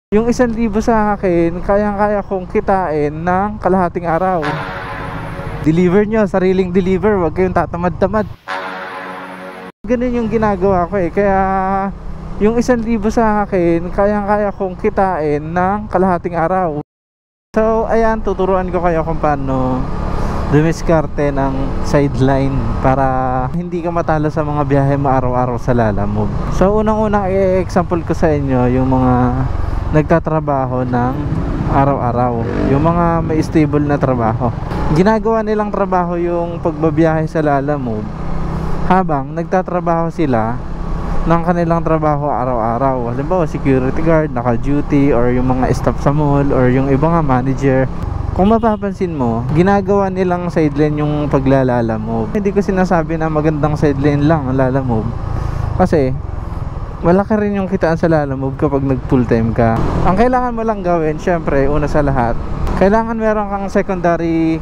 Yung 1,000 sa akin, kayang-kaya kong kitain ng kalahating araw. Deliver nyo, sariling deliver, wag kayong tatamad-tamad. Ganun yung ginagawa ko eh. Kaya yung 1,000 sa akin, kayang-kaya kong kitain ng kalahating araw. So ayan, tuturuan ko kayo kung paano dumiskarte ng sideline para hindi ka matalo sa mga biyahe mo araw-araw sa Lalamove. So unang-una i-example ko sa inyo yung mga nagtatrabaho ng araw-araw, yung mga may stable na trabaho. Ginagawa nilang trabaho yung pagbabiyahe sa Lalamove habang nagtatrabaho sila ng kanilang trabaho araw-araw. Halimbawa security guard, naka-duty, or yung mga staff sa mall, or yung iba nga manager. Kung mapapansin mo, ginagawa nilang sideline yung paglalalamove. Hindi ko sinasabi na magandang sideline lang ang Lalamove, kasi malaki rin yung kitaan sa Lalamove kapag nag full time ka. Ang kailangan mo lang gawin, syempre, una sa lahat, kailangan meron kang secondary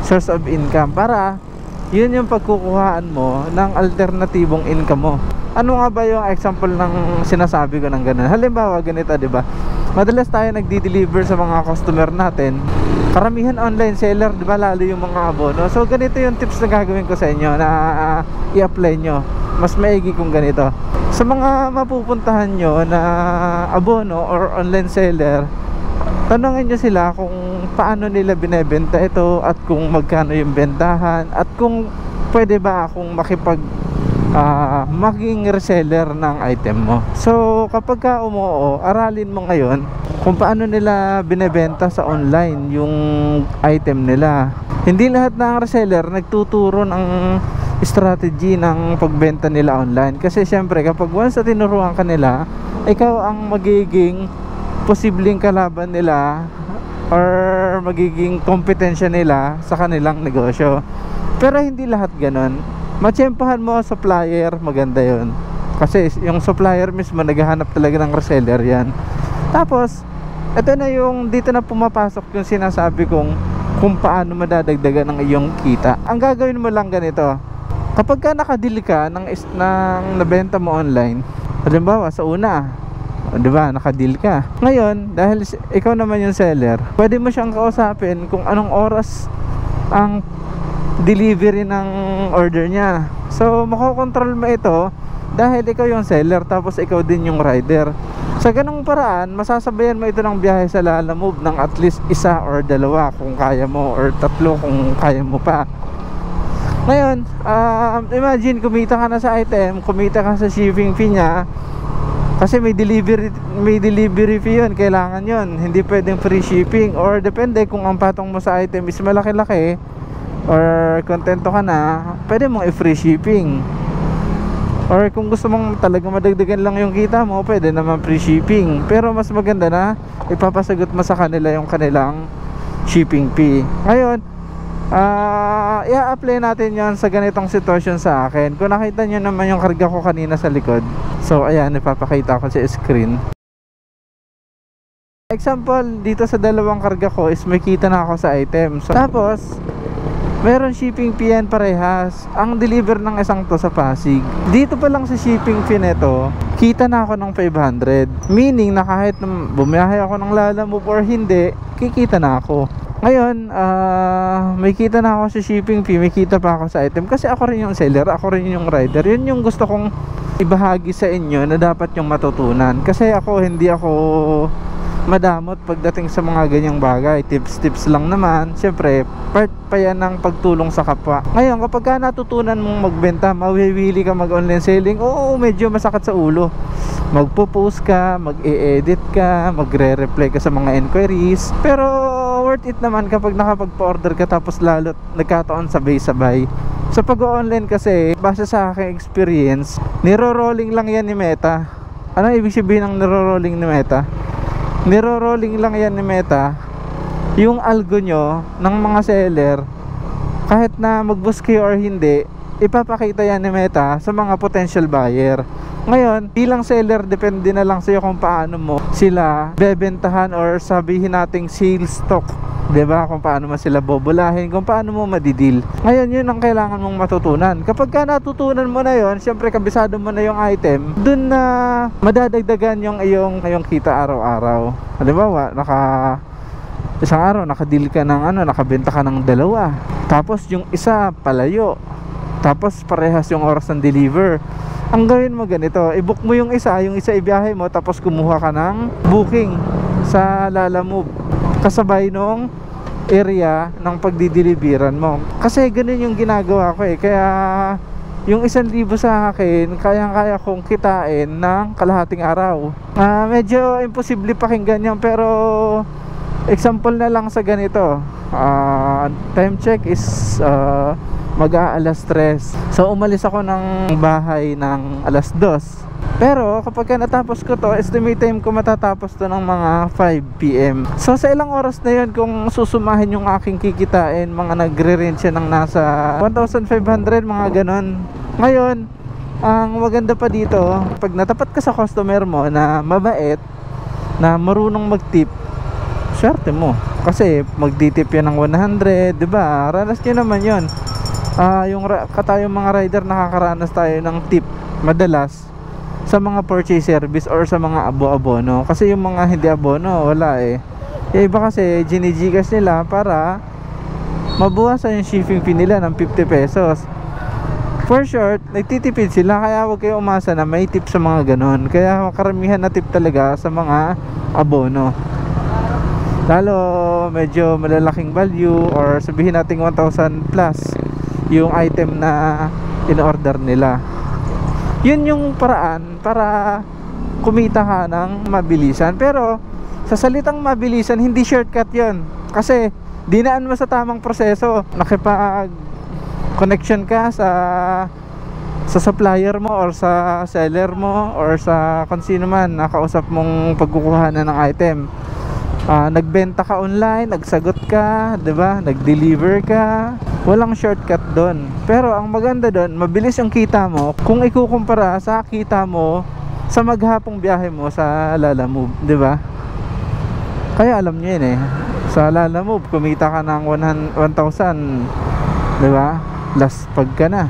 source of income para yun yung pagkukuhaan mo ng alternatibong income mo. Ano nga ba yung example ng sinasabi ko ng ganun? Halimbawa, ganito, di ba? Madalas tayo nagdi-deliver sa mga customer natin. Karamihan online seller, di ba? Lalo yung mga abono. So, ganito yung tips na gagawin ko sa inyo na i-apply nyo. Mas maigi kung ganito. Sa mga mapupuntahan nyo na abono or online seller, tanongin nyo sila kung paano nila binebenta ito at kung magkano yung bentahan at kung pwede ba akong maging reseller ng item mo. So kapag ka umuo, aralin mo ngayon kung paano nila binebenta sa online yung item nila. Hindi lahat ng reseller nagtuturo ng strategy ng pagbenta nila online, kasi syempre kapag once na tinuruan ka nila, ikaw ang magiging posibleng kalaban nila or magiging kompetensya nila sa kanilang negosyo. Pero hindi lahat ganon. Matsyempohan mo supplier, maganda yun, kasi yung supplier mismo naghahanap talaga ng reseller yan. Tapos ito na yung dito na pumapasok yung sinasabi kong kung paano madadagdagan ng iyong kita. Ang gagawin mo lang ganito: kapag ka nakadili ka ng nabenta mo online, halimbawa sa una, di ba, nakadil ka. Ngayon, dahil ikaw naman yung seller, pwede mo siyang kausapin kung anong oras ang delivery ng order niya. So, makokontrol mo ito dahil ikaw yung seller, tapos ikaw din yung rider. Sa ganung paraan, masasabayan mo ito ng biyahe sa Lalamove ng at least 1 or 2 kung kaya mo, or 3 kung kaya mo pa. Ngayon, imagine kumita ka na sa item, kumita ka sa shipping fee niya, kasi may delivery fee yun, kailangan yun, hindi pwedeng free shipping. Or depende kung ang patong mo sa item is malaki-laki or kontento ka na, pwede mong i-free shipping. Or kung gusto mong talaga madagdagan lang yung kita mo, pwede naman free shipping. Pero mas maganda na ipapasagot mo sa kanila yung kanilang shipping fee. Ngayon, i-apply natin yon sa ganitong sitwasyon sa akin. Kung nakita nyo naman yung karga ko kanina sa likod, so ayan, ipapakita ko sa screen. Example, dito sa 2 karga ko is may kita na ako sa item. So, tapos meron shipping fee yan parehas. Ang deliver ng isang to sa Pasig, dito pa lang sa shipping fee neto, kita na ako ng 500. Meaning na kahit bumiyahe ako ng Lalamove or hindi, kikita na ako. Ngayon, may kita na ako sa shipping fee, may kita pa ako sa item, kasi ako rin yung seller, ako rin yung rider. Yun yung gusto kong ibahagi sa inyo na dapat yung matutunan. Kasi hindi ako madamot pagdating sa mga ganyang bagay. Tips lang naman. Siyempre, part pa yan ng pagtulong sa kapwa. Ngayon, kapag ka natutunan mong magbenta, mawiwili ka mag-online selling, oo, medyo masakit sa ulo. Magpo-post ka, mag-e-edit ka, magre-reply ka sa mga inquiries. Pero worth it naman kapag nakapagpa-order ka, tapos lalo nagkataon sabay-sabay. Sa pag-online kasi, base sa aking experience, niro-rolling lang yan ni Meta. Ano ibig sabihin ng niro-rolling ni Meta? Niro-rolling lang yan ni Meta yung algo nyo ng mga seller. Kahit na mag-boost kayo or hindi, ipapakita yan ni Meta sa mga potential buyer. Ngayon, bilang seller, depende na lang sa'yo kung paano mo sila bebentahan or sabihin nating sales stock. 'Di ba? Kung paano mo sila bobolahin, kung paano mo madidil. Ngayon, yun ang kailangan mong matutunan. Kapag ka natutunan mo na yun, syempre kabisado mo na yung item, dun na madadagdagan yung iyong kita araw-araw. Halimbawa, isang araw nakadil ka ng nakabenta ka ng 2. Tapos yung isa palayo. Tapos parehas yung oras ng deliver. Ang gawin mo ganito, i-book mo yung isa ibiyahe mo, tapos kumuha ka ng booking sa Lalamove kasabay nung area ng pagdideliveran mo. Kasi ganun yung ginagawa ko kaya yung 1,000 sa akin, kayang-kaya kong kitain ng kalahating araw. Medyo imposible pakinggan yan, pero example na lang sa ganito. Time check is mag-aalas 3. So umalis ako ng bahay ng alas 2. Pero kapag natapos ko to, estimate time ko matatapos to ng mga 5 PM. So sa ilang oras na yun, kung susumahin yung aking kikitain, mga nagre-range siya ng nasa 1,500, mga ganon. Ngayon, ang maganda pa dito, pag natapat ka sa customer mo na mabait, na marunong mag-tip, swerte mo. Kasi magtitip yan ng 100, diba? Ranas nyo naman yun. Tayong mga rider, nakakaranas tayo ng tip madalas sa mga purchase service or sa mga abono. Kasi yung mga hindi abono, wala yung iba kasi gini-gcash nila para mabawasan yung shipping fee nila ng 50 pesos. For short, nagtitipid sila, kaya huwag kayo umasa na may tip sa mga ganon. Kaya karamihan na tip talaga sa mga abono, lalo medyo malalaking value, or sabihin natin 1,000 plus yung item na in-order nila. Yun yung paraan para kumita ka ng mabilisan. Pero sa salitang mabilisan, hindi shortcut yun. Kasi dinaan mo sa tamang proseso. Nakipag connection ka sa supplier mo or sa seller mo or sa kung sino man nakausap mong pagkukuhanan ng item. Nagbenta ka online, nagsagot ka, 'di ba? Nag-deliver ka. Walang shortcut doon. Pero ang maganda doon, mabilis yung kita mo kung ikukumpara sa kita mo sa maghapong biyahe mo sa Lalamove, 'di ba? Kaya alam niyo 'yun Sa Lalamove kumita ka ng 1,000, 'di ba? Last pag ka na.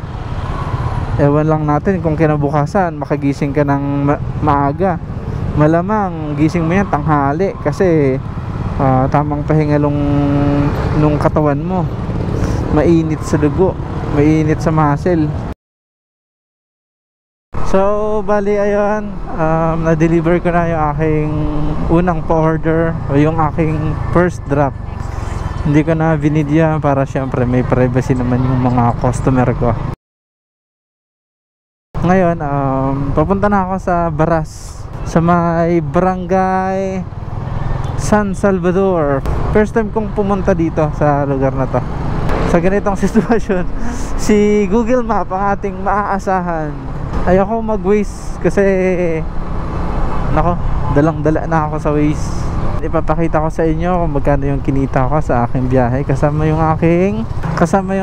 Ewan lang natin kung kinabukasan makagising ka ng maaga. Malamang gising mo yan tanghali kasi tamang pahinga nung katawan mo. Mainit sa dugo, mainit sa muscle. So bali ayun, na-deliver ko na yung aking unang pa-order o yung aking first drop. Hindi ko na binidya para syempre may privacy naman yung mga customer ko. Ngayon, papunta na ako sa Baras, sa may barangay San Salvador. First time kong pumunta dito sa lugar na to. Sa ganitong sitwasyon, si Google Map ang ating maaasahan. Ayoko mag-Waze kasi nako, dalang-dala na ako sa Waze. Ipapakita ko sa inyo kung magkano yung kinita ko sa aking biyahe kasama yung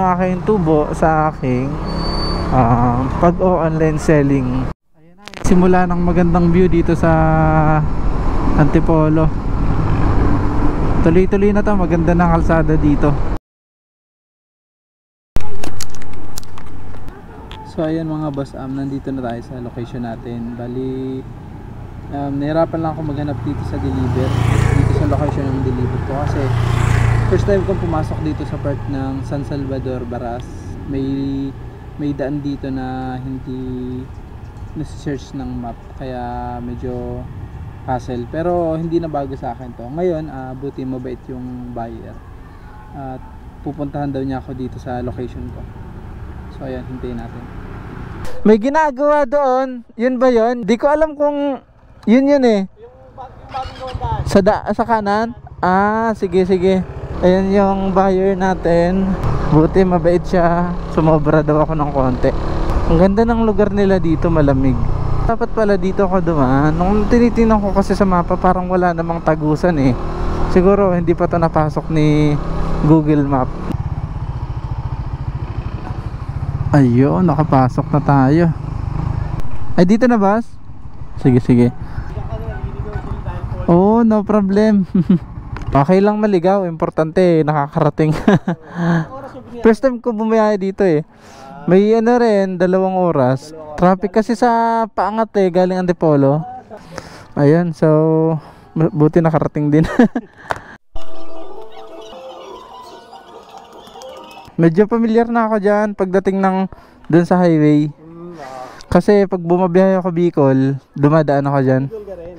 aking tubo sa aking pag-online selling. Simula ng magandang view dito sa Antipolo. Tuloy-tuloy na to, maganda ng kalsada dito. So ayan mga boss, nandito na tayo sa location natin. Bali, nahirapan lang ako maghanap dito sa location ng deliver ko kasi first time kong pumasok dito sa part ng San Salvador, Baras. May daan dito na hindi nasi-search ng map, kaya medyo hassle, pero hindi na bago sa akin to. Ngayon, buti mabait yung buyer at pupuntahan daw niya ako dito sa location ko. So ayan, hintayin natin. May ginagawa doon, yun ba yun? Di ko alam kung yun yung sa kanan. Sige. Ayan yung buyer natin. Buti mabait siya, sumobra daw ako ng konti. Ang ganda ng lugar nila dito, malamig. Dapat pala dito ako dumaan. Nung tinitingnan ko kasi sa mapa, parang wala namang tagusan Siguro hindi pa ito napasok ni Google Map. Ayun, nakapasok na tayo. Ay, dito na, boss? Sige, sige. Oh, no problem. Okay lang maligaw, importante nakakarating. First time ko bumiyaya dito eh. May ano rin, 2 oras. Traffic kasi sa paangat eh, galing Antipolo. Ayun, so buti nakarating din. Medyo familiar na ako dyan pagdating ng dun sa highway. Kasi pag bumabiyahe ako Bicol, dumadaan ako dyan. Bicol ka rin.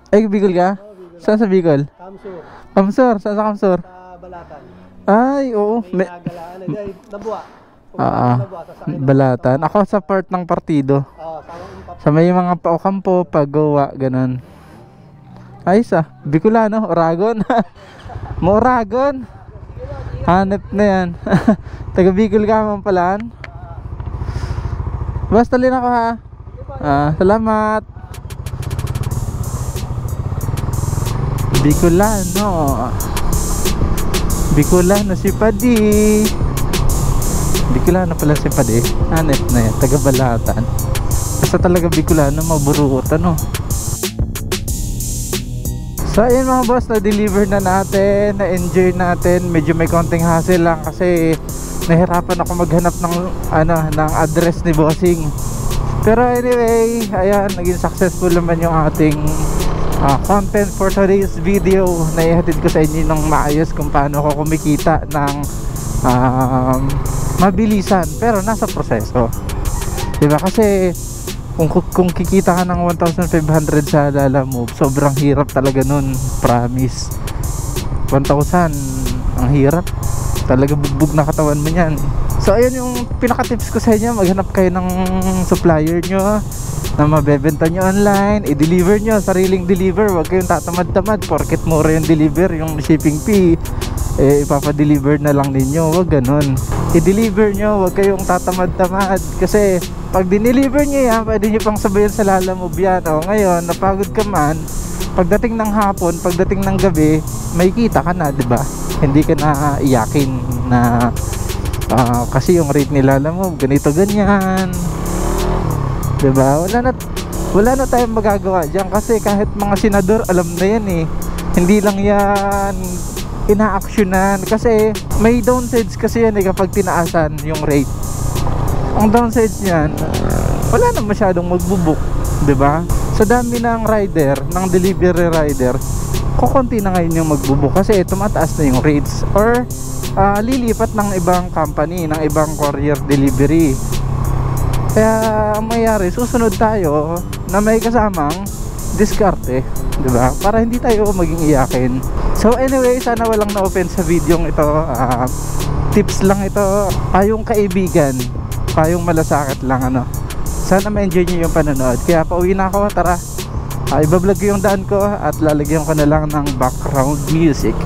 Ay, Bicol ka? Saan sa Bicol? Kamsur. Kamsur? Saan sa Kamsur? Sa Balatan. Ay, oo. May nagalaan. Ay, Nabuwa. Balatan. Ako sa part ng partido. Sa may mga paukampo, paggawa, ganun. Ayos ah. Bicolano, Oragon. Moragon. Hanep na yan. Taga Bicol ka man palaan. Basta rin ako ha. Salamat. Bicolano. Bicolano si Padi. Bicolano pala si Padi. Hanep na yan. Taga Balatan. Basta talaga Bicolano, maburuot ano. So ayun mga boss, na-deliver na natin, na-enjoy natin. Medyo may konting hassle lang kasi nahirapan ako maghanap ng ng address ni bossing. Pero anyway, ayan, naging successful naman yung ating content for today's video. Naihatid ko sa inyo ng maayos kung paano ako kumikita ng mabilisan pero nasa proseso. Diba kasi kung kikita ka ng 1,500 sa Lalamove, sobrang hirap talaga nun, promise. 1,000 ang hirap talaga, bugbog na katawan mo yan. So ayun yung pinaka tips ko sa inyo, maghanap kayo ng supplier nyo na mabebenta nyo online, i-deliver nyo, sariling deliver. Huwag kayong tatamad-tamad porket mura yung deliver, yung shipping fee ipapadeliver na lang ninyo. Huwag ganun, i-deliver nyo, huwag kayong tatamad-tamad kasi pag dineliver nyo yan, pwede nyo pang sabayan sa Lalamove yan. O ngayon, napagod ka man, pagdating ng hapon, pagdating ng gabi, may kita ka na, diba? Hindi ka na iyakin na kasi yung rate ni Lalamove ganito ganyan, diba? Wala na tayong magagawa dyan kasi kahit mga senador alam na yan eh. Hindi lang yan ina-actionan kasi may downsides kasi yan eh kapag tinaasan yung rate. Ang downsides niyan, wala na masyadong magbubuk, 'di ba? Sa dami ng rider, ng delivery rider, kukunti na ngayon yung magbubuk kasi tumataas na yung rates or lilipat ng ibang company, ng ibang courier delivery. Kaya ang mayayari, susunod tayo na may kasamang diskarte, 'di ba? Para hindi tayo maging iyakin. So anyway, sana walang na-open sa video ito. Tips lang ito, yung kaibigan, yung malasakit lang ano. Sana ma-enjoy nyo yung panonood. Kaya pauwi na ako, tara. Ibablog ko yung daan ko at lalagyan ko na lang ng background music.